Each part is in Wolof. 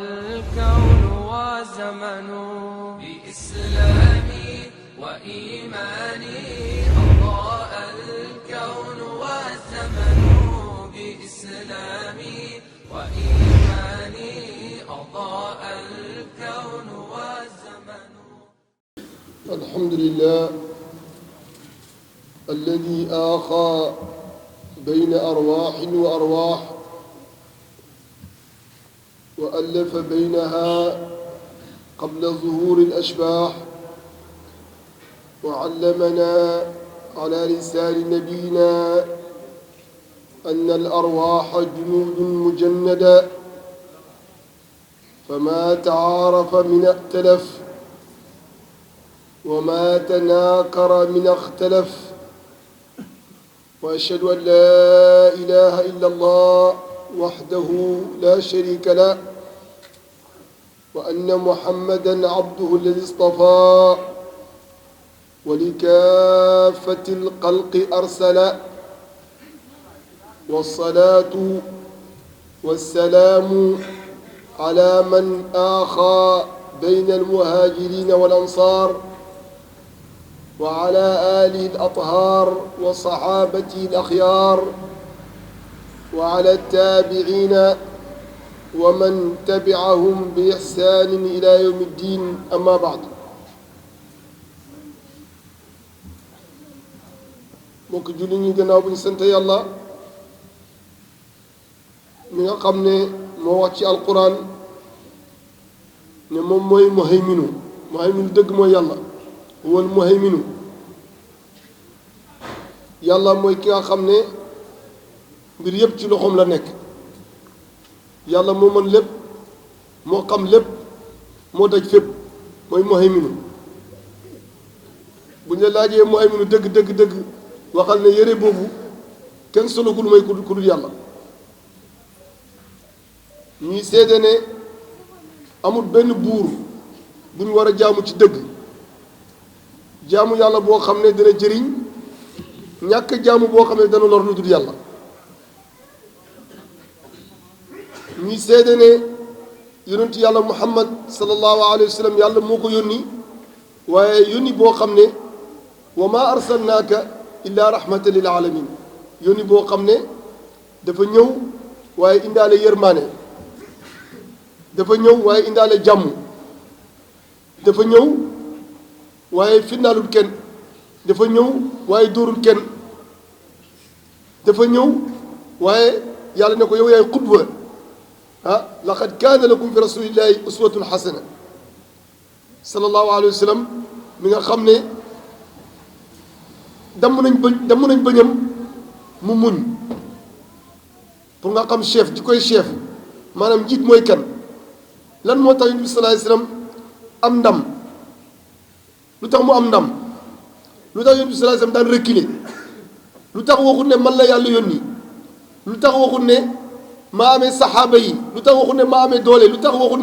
الكون والزمن بإسلامي وإيماني أضاء الكون والزمن بإسلامي وإيماني أضاء الكون والزمن. الحمد لله الذي آخى بين أرواح وأرواح وألف بينها قبل ظهور الأشباح، وعلمنا على لسان نبينا أن الأرواح جنود مجندة، فما تعارف من ائتلف، وما تناكر من اختلف. وأشهد أن لا إله إلا الله وحده لا شريك له، وأن محمدًا عبده الذي اصطفى ولكافة الخلق أرسل. والصلاة والسلام على من آخى بين المهاجرين والأنصار، وعلى آله الأطهار وصحابته الأخيار، وعلى التابعين ومن تبعهم بإحسان إلى يوم الدين. أما بعد، mbokk julli ñi gannaaw bu ñu sant yàlla mi nga xam ne moo wax ci alquran ne moom mooy muhayminu dëgg mooy yàlla. wal muhayminu yàlla mooy ki nga xam ne mbir yëpp ci loxoom la nekk. yàlla moo mën lépp, moo xam lépp, moo daj fépp, mooy muhayminu. bu ñu la laajee muhayminu dëgg waxal ne yére boobu kenn sologul may ku dul yàlla. ñuy seede ne amul benn buur bu ñu war a jaamu ci dëgg, jaamu yàlla boo xam ne dana jëriñ, ñàkk jaamu boo xam ne dana lor lu dul yàlla. ñuy seede ne yonentu yàlla muhammad sallallahu alayhi wa sallam yàlla moo ko yónni, waaye yónni boo xam ne wa ma arsalnaaka illa rahmatan lil alamin, yónni boo xam ne dafa ñëw waaye indaale yërmaane, dafa ñëw waaye indaale jàmm, dafa ñëw waaye fitnaalul kenn, dafa ñëw waaye dóorul kenn, dafa ñëw waaye yàlla ne ko yow yaay xutwa. laqad kaana lakum fi rasulillahi uswatun xasana. sallallahu alayhi wa sallam mi nga xam ne damm nañ bëñam mu muñ pour nga xam chef di koy chef, maanaam njiit mooy kan. lan moo tax yonent bi sallallahu alayhi wa sallam am ndam? lu tax mu am ndam? lu tax yonent bi sallallahu alayhi wa sallam daan reculer? lu tax waxut ne man la yàlla yónni? lu tax waxut ne maa amee saxaaba yi? lu tax waxut ne maa amee doole? lu tax waxut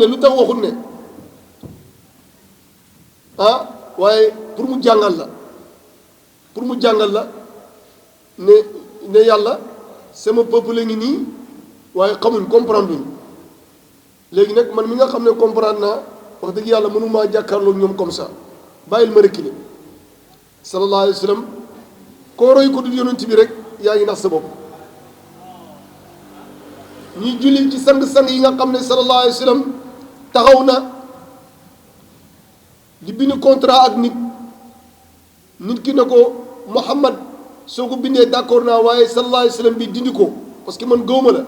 ne waaye pour mu jàngal la ne yàlla sama peuple ngi nii waaye xamuñ, comprendre luñ. léegi nag man mi nga xam ne comprendre naa, wax dëgg yàlla mënumaa jàkkaarloog ñoom comme ça, bàyyil ma reculer. sallallahu alayhi wa sallam koo roy ko dul yonent bi rek yaa ngi nax sa bopp. ñuy julli ci sang-sang yi nga xam ne sallallahu alayhi wa sallam taxaw na di bind contrat ak nit ki ne ko Muhammad soo ko bindee d'accord naa, waaye sallallahu alayhi wa sallam bi dindi ko, parce que man gëwma la.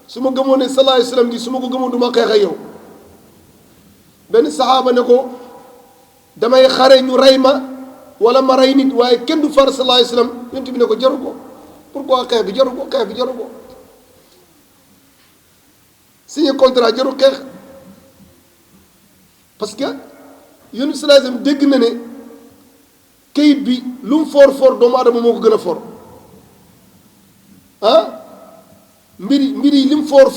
su ma gëmoon ne sallallahu alayhi wa sallam gi su ma ko gëmoon du ma xeex ak yow. benn saxaaba ne ko damay xare ñu rey ma wala ma rey nit, waaye kenn du far sallallahu alayhi wa sallam. yonent bi ne ko jaru ko. pourquoi xeex bi jaru ko. signé contrat jaru xeex, parce que yonent sallallahu alayhi wa sallam dégg na ne kayit bi lu mu foor doomu adama moo ko gën a foor. mbir yi li mu foor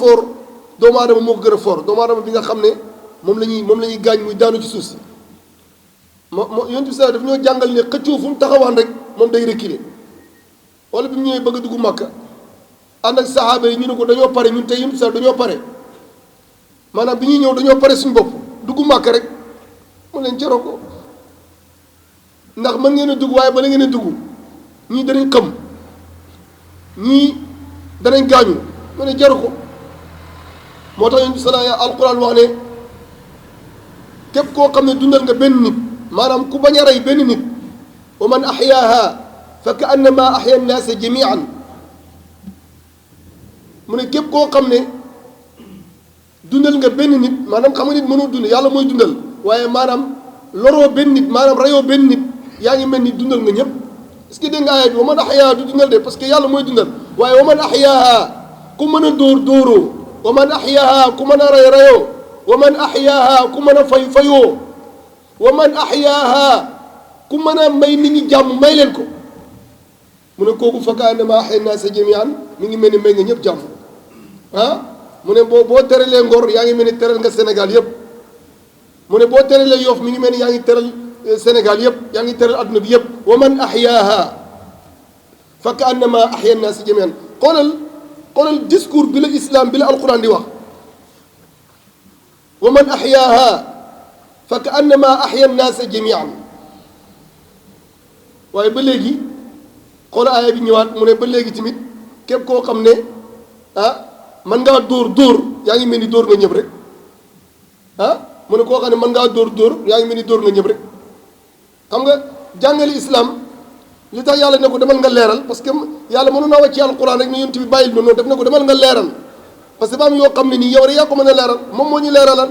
doomu adama moo ko gën a foor. doomu adama bi nga xam ne moom la ñuy gaañ muy daanu ci suuf si. yonent bi sallallahu daf ñoo jàngal ne xëccoo fu mu taxawaan rek moom day reculer. wala bi mu ñëwee bëgg a dugg Makka ànd ak saxaaba yi ñu ne ko dañoo pare ñun tey yonent bi sallallahu dañoo pare. maanaam bi ñuy ñëw dañoo pare suñu bopp dugg màkk rek mu leen jaroo ko ndax mën ngeen a dugg waaye bala ngeen a dugg ñii danañ xam ñii danañ gaañu mu ne jaru ko moo tax yonent bi alquran wax ne képp koo xam ne dundal nga benn nit maanaam ku bañ a rey benn nit wa man ahyaaha fa ka annama ahya nnaasa jamian mu ne képp koo xam ne dundal nga benn nit maanaam xam nga nit mënoo dund yàlla mooy dundal waaye maanaam loroo benn nit maanaam reyoo benn nit yaa ngi mel ni dundal nga ñëpp est-ce que dégg nga aaya bi wa man ahyaaha du dundal de parce que yàlla mooy dundal waaye wa man ahyaaha ku mën a dóor dóoroo wa man ahyaaha ku mën a rey reyoo wa man ahyaaha ku mën a fay fayoo wa man ahyaaha ku mën a may nit ñi jàmm may leen ko mu ne kooku fa ka annama ahya naasa jamian mi ngi mel ni may nga ñëpp jàmm ah mu ne boo teralee Ngor yaa ngi mel ni teral nga Sénégal yëpp mu ne boo teralee Yoff mi ngi mel ni yaa ngi teral Sénégal yëpp yaa ngi teral adduna bi yëpp wa man ahyaaha fa ka annama ahya naasa jamian xoolal discours bi la islam bi la alquran di wax wa man ahyaaha fa ka annama ahya naasa jamian waaye ba léegi xoolal aaya bi ñëwaat mu ne ba léegi tamit képp koo xam ne mën ngaa dóor yaa ngi mel ni dóor nga ñëpp rek mu ne koo xam ne mën ngaa dóor yaa ngi mel ni dóor nga ñëpp rek xam nga jàngale islam li tax yàlla ne ko demal nga leeral parce que yàlla mënu naa wàcc ci alquran rek ne yonent bi bàyyil noonu def na ko demal nga leeral parce que ba am yoo xam ne nii yow rek yaa ko mën a leeral moom moo ñu leeralal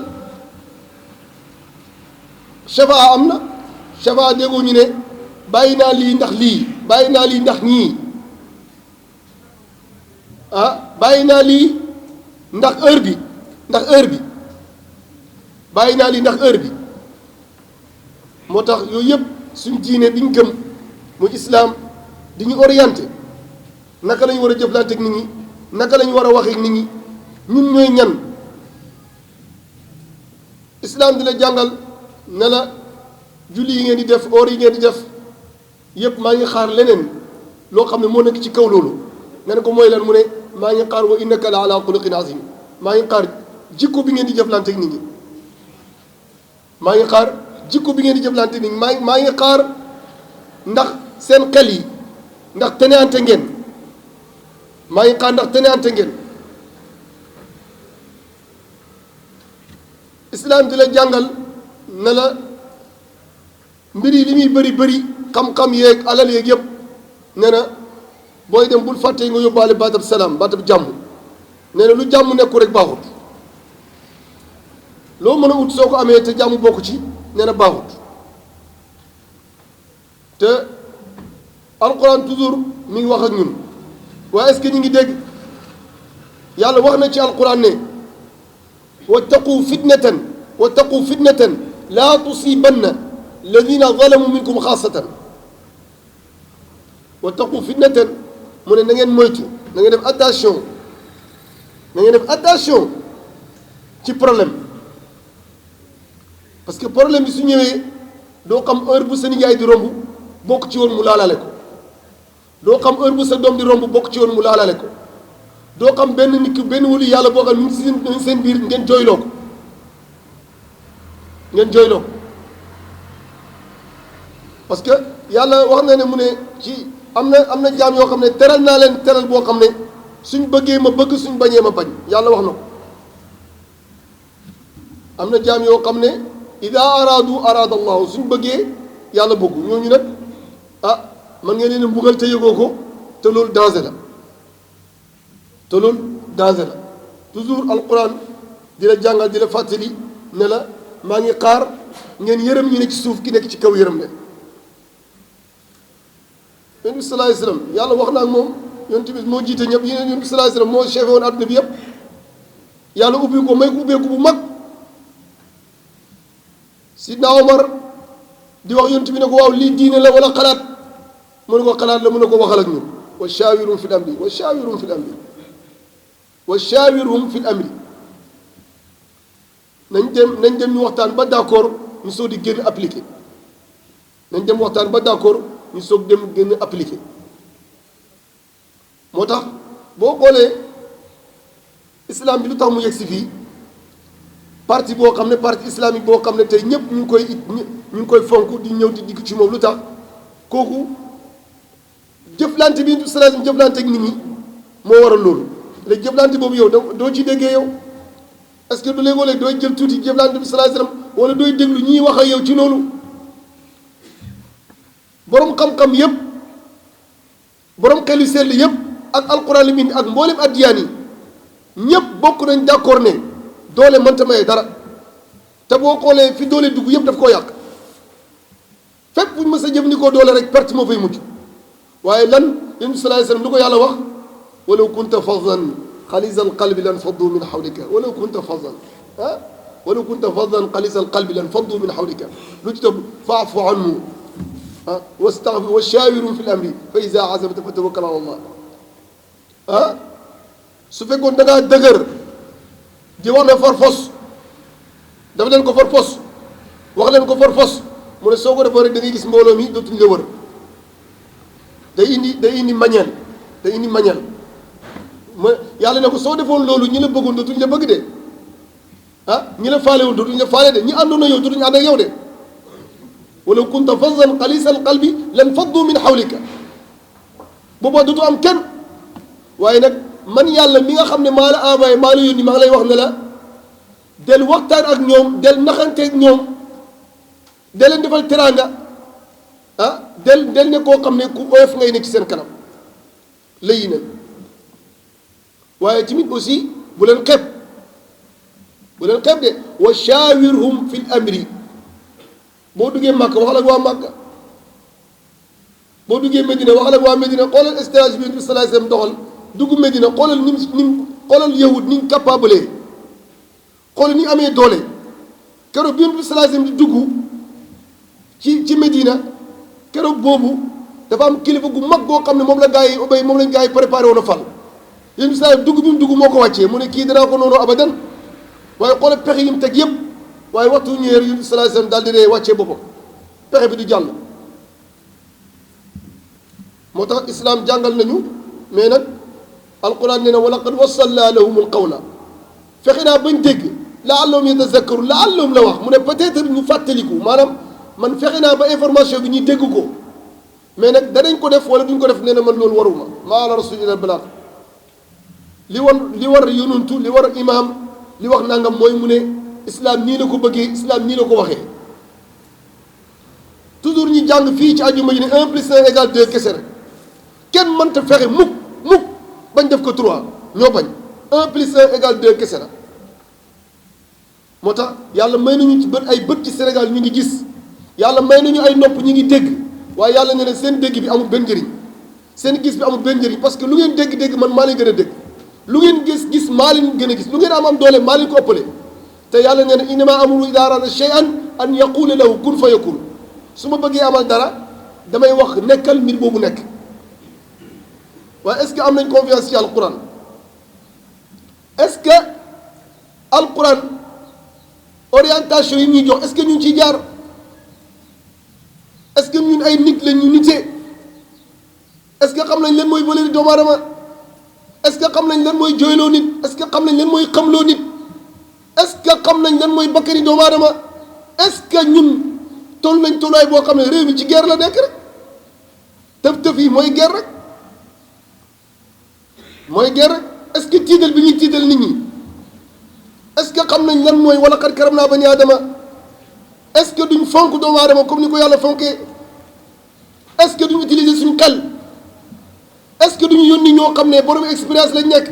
shafaa am na shafaa déggoo ñu ne bàyyi naa lii ndax lii bàyyi naa lii ndax ñii bàyyi naa lii ndax heure bi bàyyi naa lii ndax heure bi moo tax yooyu yëpp suñ diine bi ñu gëm mu islaam di ñu orienté naka lañu war a jëflante ak nit ñi naka lañu war a wax ak nit ñi ñun ñooy ñan islaam di la jàngal ne la julli yi ngeen di def or yi ngeen di def yëpp maa ngi xaar leneen loo xam ne moo nekk ci kaw loolu nga ne ko mooy lan mu ne maa ngi xaar wa innaka la ala xuluqin azim maa ngi xaar jikko bi ngeen di jëflante ak nit ñi maa ngi xaar jikko bi ngeen di jëflante ak nit ñi maa ngi xaar ndax seen xel yi ndax teneante ngeen maa ngi xaar ndax teneante ngeen islaam di la jàngal ne la mbir yi li muy bëri xam-xam yeeg alal yeeg yëpp nee na booy dem bul fàtte nga yóbbaale baatab salaam baatab jàmm nee na lu jàmm nekku rek baaxut loo mën a ut soo ko amee te jàmm bokk ci nee na baaxut te alquran toujours mi ngi wax ak ñun waaye est-ce que ñu ngi dégg yàlla wax na ci alquran ne wattaqu fitnatan laa tusibanna alladina zalamu minkum xaasatan wattaqu fitnatan mu ne na ngeen moytu na ngeen def attention ci problème parce que problème bi su ñëwee doo xam heure bu sa nijaay di romb bokk ci woon mu laalale ko doo xam heure bu sa doom di romb bokk ci woon mu laalale ko doo xam benn nit ki benn wulu yàlla boo xam ne mu ngi seen biir ngeen jooyloo ko parce que yàlla wax na ne mu ne ci am na jaam yoo xam ne teral naa leen teral boo xam ne suñ bëggee ma bëgg suñ bañee ma bañ yàlla wax na ko am na jaam yoo xam ne ida araadu araada allahu suñ bëggee yàlla bëggu ñooñu nag man ngeen leen mbugal te yëgoo ko te loolu danger la toujours alquran di la jàngal di la fàttali ne la maa ngi xaar ngeen yërëm ñu ne ci suuf ki nekk ci kaw yërëm leen yonent bi sallallahu alayhi wasallam yàlla wax na ak moom yonent bi moo jiite ñëpp yonent bi sallallahu alayhi wasallam moo chefé woon adduna bi yëpp yàlla ubbi ko may ko ubbeeku bu mag Sidna Omar di wax yonent bi ne ko waaw lii diine la wala xalaat mu ne ko xalaat la mu ne ko waxal ak ñun wa shaawirhum fil amri nañ dem ñu waxtaan ba d'accord ñu soog di génn appliqué nañ dem waxtaan ba d'accord ñu soog dem génn appliqué moo tax boo xoolee islam bi lu tax mu yegg si fii parti boo xam ne parti islamique boo xam ne tey ñëpp ñu ngi koy fonk di ñëw di dikk ci moom lu tax kooku jëflante bi salaam jëflante ak nit ñi moo waral loolu léegi jëflante boobu yow doo ci déggee yow est-ce que du léegoo léeg dooy jël tuuti jëflante bi salaam wala dooy déglu ñiy wax ak yow ci loolu borom xam-xam yëpp borom xel yu sell yëpp ak alquran li mu indi ak mboolem addiyaan yi ñëpp bokk nañ d'accord ne doole mënta maye dara te boo xoolee fi doole dugg yëpp daf koo yàq fépp bu ñu mës a jëfandikoo doole rek perte moo fay mujj waaye lan yonent bi sallallahu alayhi wasallam lu ko yàlla wax walaw kunta faddan xalisal qalbi lan faddu min xawlika walaw kunta faddan walaw kunta faddan xalisal qalbi lan faddu min xawlika lu ci topp faafu anhu wastaghfir wa shaawirhum fil amri fa iza azamta fa tawakkal ala Allah su fekkoon da ngaa dëgër di wax ne farfos dafa leen ko farfos wax leen ko farfos mu ne soo ko defoo rek da ngay gis mbooloo mi dootuñu la wër day indi mañeel day indi mañeel ma yàlla ne ko soo defoon loolu ñi la bëggoon dootuñu la bëgg de ñi la faale woon dootuñu la faale de ñi àndoon ak yow dootuñu ànd ak yow de walaw kunta fazzan xalisal qalbi lan faddu min xawlika boobaa dootu am kenn waaye nag man yàlla mi nga xam ne maa la envoyé maa la yónni maa ngi lay wax ne la del waxtaan ak ñoom del naxanteeg ñoom del leen defal teraanga del ne koo xam ne ku oyof ngay ne ci seen kanam layi na waaye tamit aussi bu leen xeeb de wa shaawirhum fil amri boo duggee Màkka waxal ak waa Màkka boo duggee Medina waxal ak waa Medina xoolal stage bi sallallahu alayhi wasallam doxal dugg Medina xoolal xoolal yahud ni ñu capable xoolal ni amee doole keroog bi sallallahu alayhi wasallam di dugg ci Medina keroog boobu dafa am kilifa gu mag goo xam ne moom la gaa yi obéy moom lañ gaa yi préparé woon a fal yéen bi sallallahu dugg bi mu dugg moo ko wàccee mu ne kii danaa ko noonu abadan waaye xoolal pexe yi mu teg yëpp waaye waxtu ñëwee yéen bi sallallahu alayhi wasallam daal di dee wàccee boppam pexe bi du jàll moo tax islam jàngal nañu mais nag alquran nee na wa laqad wassalnaa lahumul qawla fexe naa bañ dégg laallahum yatazakkaru laallahum la wax mu ne peut-être ñu fàttaliku maanaam man fexe naa ba information bi ñuy dégg ko mais nag danañ ko def wala duñ ko def nee na man loolu waruma maa ala rasul illa balagh li war yonantu li war imaam li wax nangam mooy mu ne islam nii la ko bëggee islam nii la ko waxee toujours ñu jàng fii ci àjjuma ji ne 1 plus 1 égale 2 kese rek kenn mënta fexe mukk bañ def ko 3 ñoo bañ 1 plus 1 égale 2 kese la moo tax yàlla may nañu ci bët ay bët ci Sénégal ñu ngi gis yàlla may nañu ay nopp ñu ngi dégg waaye yàlla ne leen seen dégg bi amul benn njëriñ seen gis bi amul benn njëriñ parce que lu ngeen dégg-dégg man maa leen gën a dégg lu ngeen gis maa leen gën a gis lu ngeen am doole maa leen ko ëppale te yàlla nee na innamaa amruhu idaa araada shay'an an yaquula lahu kun fa yakun su ma bëggee amal dara damay wax nekkal mbir boobu nekk waaye est-ce que am nañ confiance ci alquran est-ce que alquran orientation yi ñuy jox est-ce que ñu ngi ciy jaar est-ce que ñun ay nit lañ ñu nitee est-ce que xam nañ leen mooy valeur doomu aadama est-ce que xam nañ leen mooy jooyloo nit est-ce que xam nañ leen mooy xamloo nit est-ce que xam nañ leen mooy bakkari doomu aadama est-ce que ñun toll nañ tolluwaay boo xam ne réew mi ci guerre la nekk rek tëf yi mooy guerre rek est-ce que tiital bi ñuy tiital nit ñi est-ce que xam nañ lan mooy wala xad karam naa bani aadama est-ce que duñ fonk doomu aadama comme ni ko yàlla fonkee est-ce que duñ utiliser suñu xel est-ce que duñu yónni ñoo xam ne borom expérience lañ nekk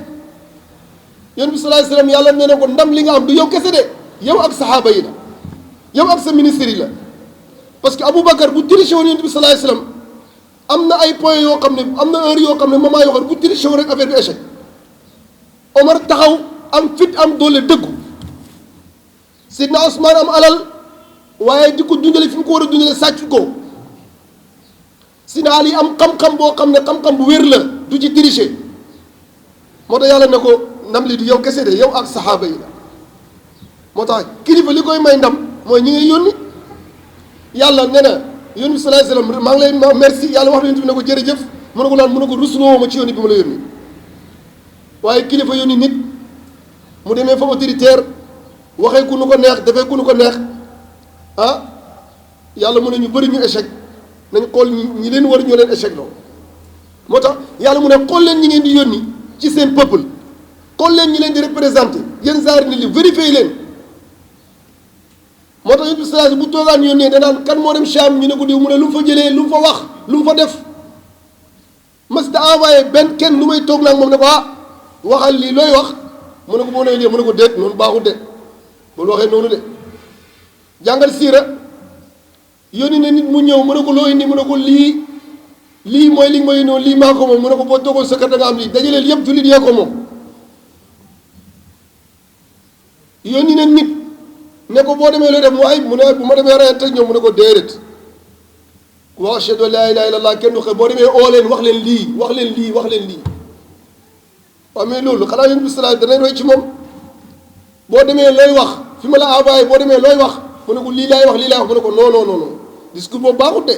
yonent bi sallallahu alayhi wasallam yàlla nee na ko ndam li nga am du yow kese de yow ak saxaaba yi la yow ak sa ministère yi la parce que Aboubacar bu triché woon yonent bi sallallahu alayhi wasallam am na ay points yoo xam ne am na heure yoo xam ne moment yoo xam ne bu triché woon rek affaire bi échec Omar taxaw am fit am doole dëggu Sidna Ousmane am alal waaye di ko dundale fi mu ko war a dundale sàcc ko Sidna Ali am xam-xam boo xam ne xam-xam bu wér la du ci triché moo tax yàlla ne ko ndam li du yow kese de yow ak saxaaba yi la moo tax kilifa li koy may ndam mooy ñi ngay yónni yàlla nee na yónni bi sallallahu alayhi wasallam maa ngi lay merci yàlla wax na yónni bi ne ko jërëjëf mu ne ko naan mu ne ko rusloo ma ci yónni bi ma la yónni waaye kilifa yónni nit mu demee fa autoritaire waxee ku nu ko neex defee ku nu ko neex ah yàlla mu ne ñu bëri ñu échec nañ xool ñi leen war ñoo leen échec loo moo tax yàlla mu ne xool leen ñi ngeen di yónni ci seen peuple xool leen ñi leen di représenté yéen zaari ni li vérifié leen moo tax yonent bi sallallahu alayhi wasallam bu toogaan yónnee danaan kan moo dem Cham ñu ne ko diw mu ne lu mu fa jëlee lu mu fa wax lu mu fa def mas da envoyé benn kenn lu may toog naag moom ne ko ah waxal lii looy wax mu ne ko boo nee lii mu ne ko déet noonu baaxul de bul waxee noonu de jàngal siira yónni ne nit mu ñëw mu ne ko loo indi mu ne ko lii mooy li nga ma yónnee lii maa ko moom mu ne ko boo toogoon sa kër da nga am lii dajaleel yëpp jullit yee ko moom yónni ne nit ne ko boo demee looy def mu ay mu ne bu ma demee reyante ak ñoom mu ne ko déedéet wa ashhadu an laa ilaaha illallaah kenn du xëy boo demee oo leen wax leen lii wax leen lii wax leen lii waaw mais loolu xanaa yonent bi sallallahu alayhi wasallam danañ roy ci moom boo demee looy wax fi ma la envoyé boo demee looy wax mu ne ko lii laay wax lii laay wax mu ne ko non non non discours boobu baaxut de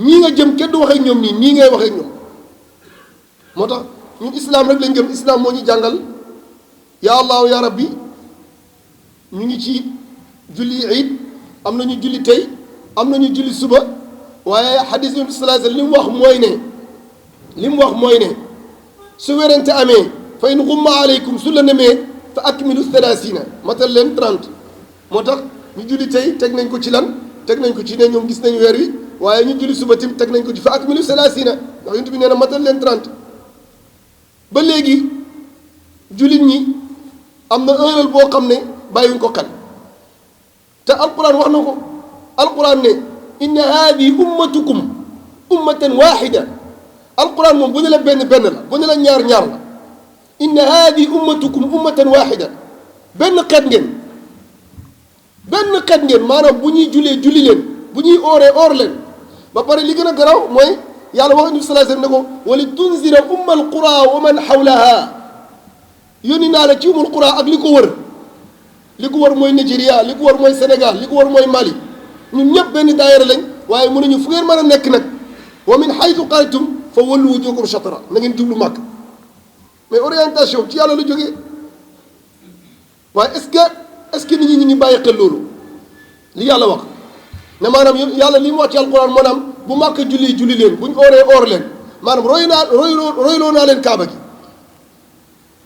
ñii nga jëm kenn du wax ak ñoom nii ngay wax ak ñoom moo tax ñun islam rek lañ gëm islam moo ñu jàngal yaa allahu ya rabbi ñu ngi ci julli iid am nañu julli tey am nañu julli suba waaye xadis bi sallallahu alayhi wasallam li mu wax mooy ne su werante amee fa in xumma aleykum su la nemee fa akmilu 30 matal leen 30 moo tax ñu julli tey teg nañ ko ci lan teg nañ ko ci ne ñoom gis nañu weer wi waaye ñu julli suba tim teg nañ ko ci fa akmilu 30 ndax yonent bi nee na matal leen 30 ba léegi jullit ñi am na heure boo xam ne bàyyiwuñ ko xel te alquran wax na ko alquran ne inna haadi ummatukum ummatan waxida alquran moom bu ne la benn la bu ne la ñaar la inna haadi ummatukum ummatan waxida benn xeet ngeen maanaam bu ñuy jullee julli leen bu ñuy ooree oor leen ba pare li gën a garaaw mooy yàlla wax nabi sallallahu alayhi wasallam ne ko wali tunzira umma alqura wa man xawlaha yónni naa la ci ummul qura ak li ko wër mooy Nigeria li ko wër mooy Sénégal li ko wër mooy Mali ñun ñëpp benn daayira lañ waaye mënuñu fu ngeen mën a nekk nag wa min haythu xarajtum fa wallu wujuhakum shatra na ngeen jublu màkk mais orientation ci yàlla la jógee waaye est-ce que nit ñi ñu ngi bàyyi xel loolu li yàlla wax ne maanaam yàlla li mu wax ci alquran maanaam bu màkk julli leen buñ ooree oor leen maanaam royloo naa leen kaaba gi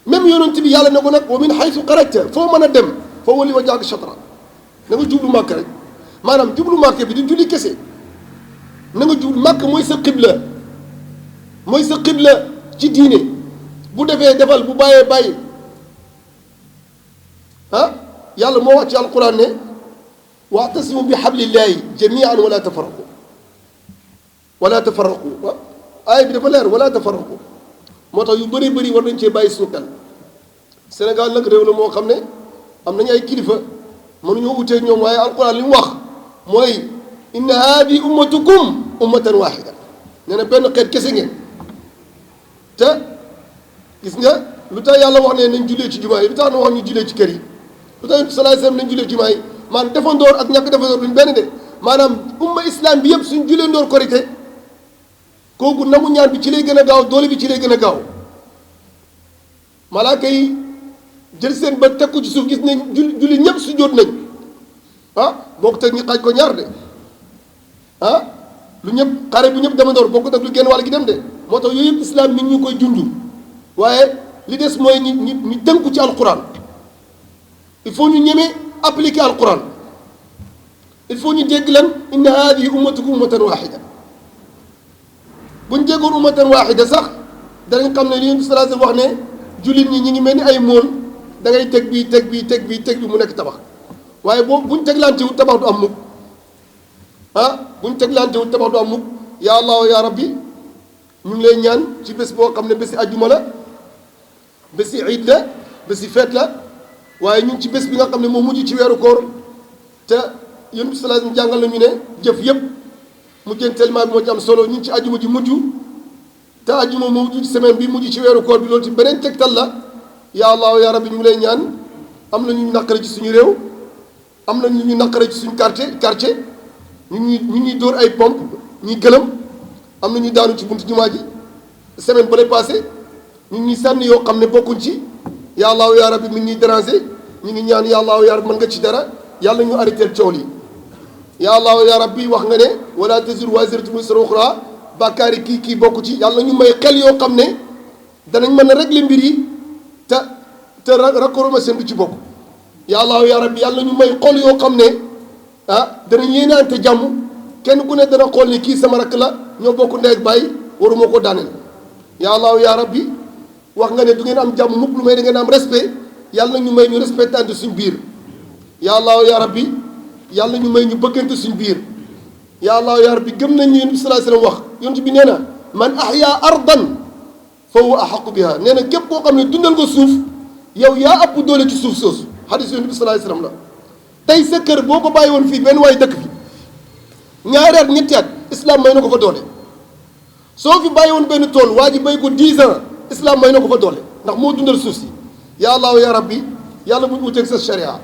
même yonent bi yàlla ne ko nag wa min haythu xarajta foo mën a dem fa walli wajhaka shatra na nga jublu màkk rek maanaam jublu màkk bi di julli kese na nga jublu màkk mooy sa xibla ci diine bu defee defal bu bàyyee bàyyi ah yàlla moo wax ci alquran ne wa'tasimu bi hablillahi jami'an wala tafarraqu aaya bi dafa leer wala tafarraqu moo tax yu bëri war nañ cee bàyyi suñu xel Sénégal nag réew la moo xam ne am nañu ay kilifa mënuñoo utee ñoom waaye alquran li mu wax mooy inna haadi ummatukum ummatan waxida nee na benn xeet kese ngeen te gis nga lu tax yàlla wax ne nañ jullee ci jumaa yi lu tax na wax ñu jullee ci kër yi lu tax sallallahu alayhi wasallam nañ jullee ci jumaa yi maanaam defandoor ak ñàkk defandoor duñ benn de maanaam umma islam bi yëpp suñ jullee ndoor korité kooku nangu ñaan bi ci lay gën a gaaw doole bi ci lay gën a gaaw malaaka yi jël seen ba teg ko ci suuf gis nañ julli ñëpp su jóot nañ boo ko teg ñu xaaj ko ñaar de lu ñëpp xare bu ñëpp demandoor boo ko teg lu génn wàll gi dem de moo tax yooyu yëpp islam mi ngi ñu koy junju waaye li des mooy ñu tënku ci alquran il faut ñu ñemee appliquer alquran il faut ñu dégg lan inna haadihi ummatukum ummatan waxida buñ déggoon ummatan waxida sax danañ xam ne li Yonent bi sallallahu alayhi wasallam wax ne jullit ñi ngi mel ni ay mool da ngay teg bii mu nekk tabax waaye boobu buñ teglantewul tabax du am mukk buñ teglantewul tabax du am mukk ya allahu ya rabbi ñu ngi lay ñaan ci bés boo xam ne bési ajjuma la bési iid la bési feet la waaye ñu ngi ci bés bi nga xam ne moo mujj ci weeru koor te Yonent bi sallallahu alayhi wasallam jàngal nañu ne jëf yëpp mujjantellement bi moo ci am solo ñu ngi ci ajjuma ji mujj te ajjuma moo mujj semaine bi mujj ci weeru koor bi loolu ci beneen tegtal la ya allahu ya rabbi ñu ngi lay ñaan am na ñu naqare ci suñu réew am na ñu naqare ci suñu quartier ñu ñuy dóor ay pompe ñuy gëlëm am na ñu daanu ci buntu jumaa ji semaine ba lay passé ñu ñuy sànni yoo xam ne bokkuñ ci ya allahu ya rabbi mi ngi ñuy déranger ñu ngi ñaan ya allahu ya rabbi mën nga ci dara yàlla ñu arrêté coow li ya allahu ya rabbi wax nga ne wala taziru waziratun wizra ukhra bàkkaari kii bokku ci yàlla ñu may xel yoo xam ne danañ mën a régler mbir yi te rakkoroma seen du ci bokk ya allahu ya rabbi yàlla ñu may xol yoo xam ne danañ yéenaante jàmm kenn ku ne dana xool ni kii sama rakk la ñoo bokk ndey ak baay waruma ko daaneel ya allahu ya rabbi wax nga ne du ngeen am jàmm mukk lu may da ngeen am respect yàlla ñu may ñu respectante suñ biir ya allahu ya rabbi yàlla ñu may ñu bëggante suñ biir ya allahu ya rabbi gëm nañ ñu yonent bi sallallahu alayhi wasallam wax yonent bi nee na man ahya ardan fa huwa ahaqu biha nee na képp koo xam ne dundal nga suuf yow yaa ëpp doole ci suuf soosu hadis yonent bi sallallahu alayhi wasallam la tey sa kër boo ko bàyyi woon fii benn waay dëkk fi ñaari at ñetti at islam may na ko fa doole soo fi bàyyi woon benn tool waa ji bay ko 10 ans islam may na ko fa doole ndax moo dundal suuf si ya allahu ya rabbi yàlla bu ñu wuteeg sa sharia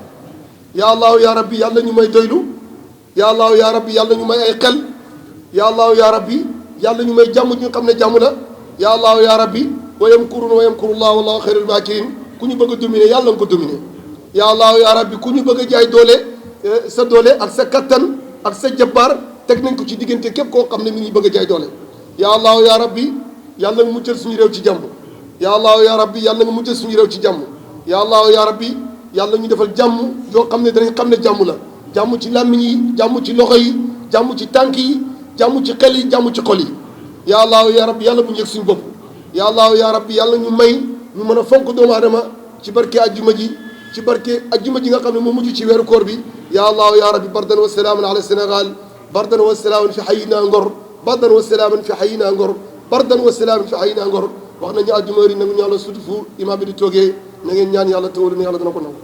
ya allahu ya rabbi yàlla ñu may doylu ya allahu ya rabbi yàlla ñu may ay xel ya allahu ya rabbi yàlla ñu may jàmm ñu xam ne jàmm la ya allahu ya rabbi wa yamkuruna wa yamkurullahu wallahu xayrul makirin ku ñu bëgg a dominer yàlla nga ko dominer ya allahu ya rabbi ku ñu bëgg a jaay doole sa doole ak sa kattan ak sa jabbaar teg nañ ko ci diggante képp koo xam ne mi ngi bëgg a jaay doole ya allahu ya rabbi yàlla nga muccal suñu réew ci jàmm ya allahu ya rabbi yàlla nga muccal suñu réew ci jàmm ya allahu ya rabbi yàlla ñu defal jàmm yoo xam ne danañ xam ne jàmm la jàmm ci làmmiñ yi jàmm ci loxo yi jàmm ci tànk yi jàmm ci xel yi jàmm ci xol yi ya allahu ya rabbi yàlla bu ñu yëg suñu bopp ya allahu ya rabbi yàlla ñu may ñu mën a fonk doomu aadama ci barke ajjuma ji ci barke ajjuma ji nga xam ne moo mujj ci weeru koor bi ya allahu ya rabbi bardan wa salaaman ala Sénégal bardan wa salaaman fi xayina ngor bardan wa salaaman fi xayina ngor bardan wa salaaman fi xayina ngor wax nañu ajjuma yi nag ñu yàlla sutu fu imaam bi di toogee na ngeen ñaan yàlla tawlu ne yàlla dana ko nangu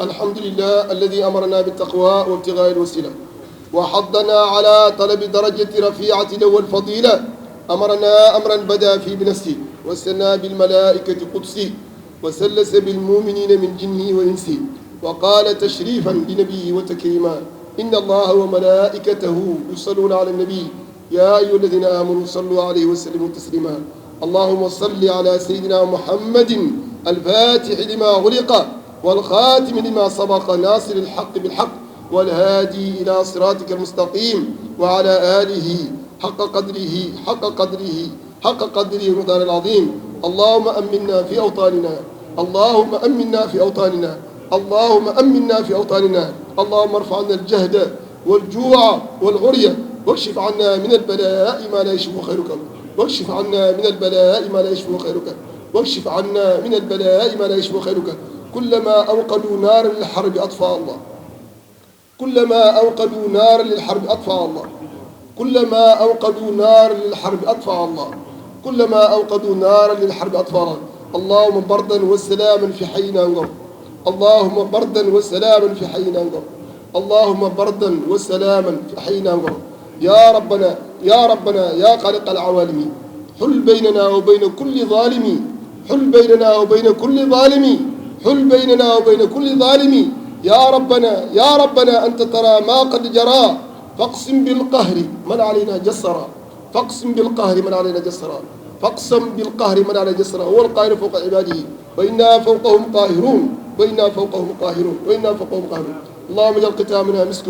الحمد لله الذي أمرنا بالتقوى وابتغاء الوسيلة وحضنا على طلب درجة رفيعة له الفضيلة أمرنا أمرا بدأ في بنفسه وسنى بالملائكة قدسي وسلس بالمؤمنين من جنه وإنسه وقال تشريفا لنبيه وتكريما إن الله وملائكته يصلون على النبي يا أيها الذين آمنوا صلوا عليه وسلموا تسليما اللهم صل على سيدنا محمد الفاتح لما غلق والخاتم لما سبق ناصر الحق بالحق والهادي إلى صراطك المستقيم وعلى آله حق قدره المقدار العظيم اللهم أمنا في أوطاننا اللهم أمنا في أوطاننا اللهم أمنا في أوطاننا اللهم ارفع عنا الجهد والجوع والعري واكشف عنا من البلاء ما لا يشفه خيرك واكشف عنا من البلاء ما لا يشفه خيرك واكشف عنا من البلاء ما لا يشفه خيرك كلما أوقدوا نارا للحرب أطفأ الله كلما أوقدوا نارا للحرب أطفأ الله كلما أوقدوا نارا للحرب أطفأ الله كلما أوقدوا نارا للحرب أطفأ الله اللهم بردا وسلاما في حينا انظر اللهم بردا وسلاما في حينا انظر اللهم بردا وسلاما في حينا انظر يا ربنا يا ربنا يا خالق العوالم حل بيننا وبين كل ظالم حل بيننا وبين كل ظالم حل بيننا وبين كل ظالم يا ربنا أنت ترى ما قد جرى فاقسم بالقهر من علينا جسرا فاقسم بالقهر من علينا جسرا فاقسم بالقهر من علينا جسرا هو القاهر فوق عباده وإنا فوقهم قاهرون وإنا فوقهم قاهرون وإنا فوقهم قاهرون اللهم اجعل ختامنا مسك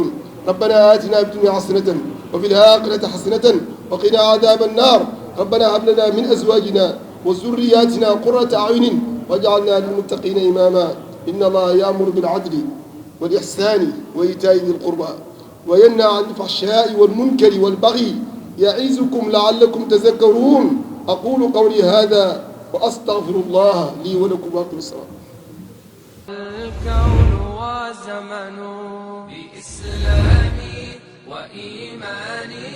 ربنا آتنا في الدنيا حسنة وفي الآخرة حسنة وقنا عذاب النار ربنا هب لنا من أزواجنا وذرياتنا قرة أعين واجعلنا للمتقين إماما إن الله يأمر بالعدل والإحسان وإيتاء ذي القربى وينهى عن الفحشاء والمنكر والبغي يعظكم لعلكم تذكرون أقول قولي هذا وأستغفر الله لي ولكم وأقم الصلاة. الكون وزمن بإسلامي وإيماني